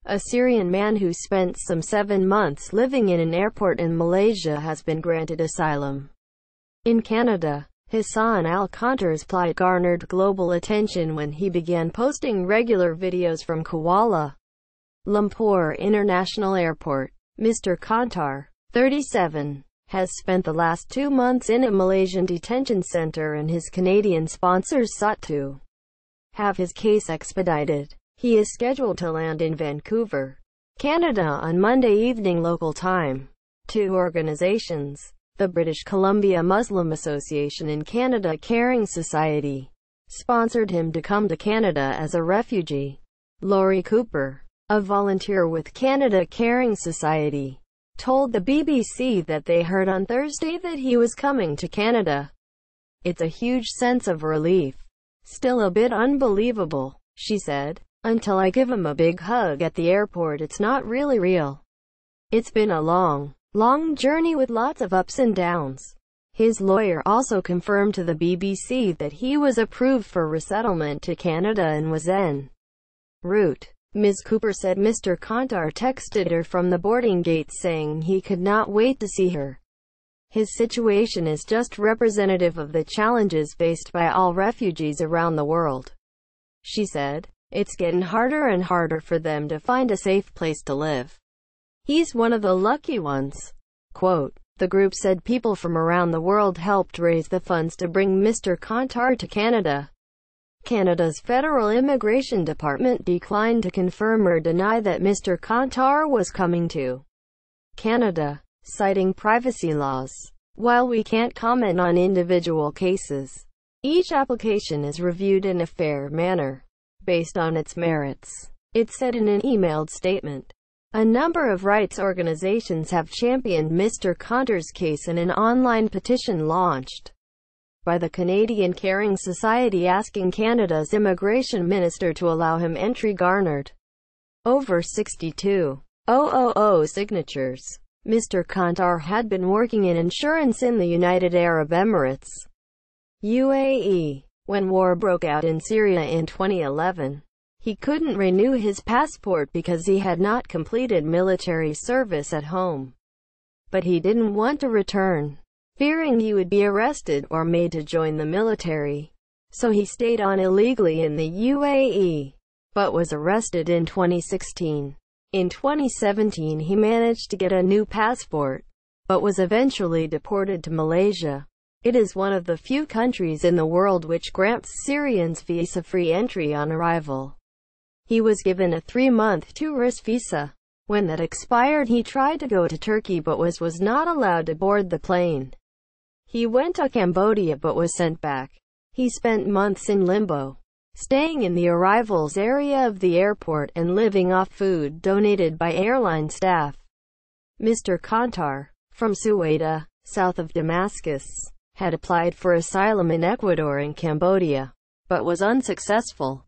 A Syrian man who spent some 7 months living in an airport in Malaysia has been granted asylum in Canada. His son al-Kontar's plight garnered global attention when he began posting regular videos from Kuala Lumpur International Airport. Mr Kontar, 37, has spent the last 2 months in a Malaysian detention center, and his Canadian sponsors sought to have his case expedited. He is scheduled to land in Vancouver, Canada on Monday evening local time. 2 organizations, the British Columbia Muslim Association and Canada Caring Society, sponsored him to come to Canada as a refugee. Laurie Cooper, a volunteer with Canada Caring Society, told the BBC that they heard on Thursday that he was coming to Canada. "It's a huge sense of relief. Still a bit unbelievable," she said. "Until I give him a big hug at the airport, it's not really real. It's been a long journey with lots of ups and downs." His lawyer also confirmed to the BBC that he was approved for resettlement to Canada and was en route. Ms. Cooper said Mr. Kontar texted her from the boarding gate saying he could not wait to see her. "His situation is just representative of the challenges faced by all refugees around the world," she said. "It's getting harder and harder for them to find a safe place to live. He's one of the lucky ones." Quote, the group said people from around the world helped raise the funds to bring Mr. Kontar to Canada. Canada's Federal Immigration Department declined to confirm or deny that Mr. Kontar was coming to Canada, citing privacy laws. "While we can't comment on individual cases, each application is reviewed in a fair manner, based on its merits," it said in an emailed statement. A number of rights organizations have championed Mr. Kontar's case in an online petition launched by the Canadian Caring Society asking Canada's immigration minister to allow him entry, garnered over 62,000 signatures. Mr. Kontar had been working in insurance in the United Arab Emirates, UAE, when war broke out in Syria in 2011. He couldn't renew his passport because he had not completed military service at home. But he didn't want to return, fearing he would be arrested or made to join the military. So he stayed on illegally in the UAE, but was arrested in 2016. In 2017 he managed to get a new passport, but was eventually deported to Malaysia. It is one of the few countries in the world which grants Syrians visa-free entry on arrival. He was given a 3-month tourist visa. When that expired, he tried to go to Turkey but was not allowed to board the plane. He went to Cambodia but was sent back. He spent months in limbo, staying in the arrivals area of the airport and living off food donated by airline staff. Mr. Kontar, from Sueda, south of Damascus, had applied for asylum in Ecuador and Cambodia, but was unsuccessful.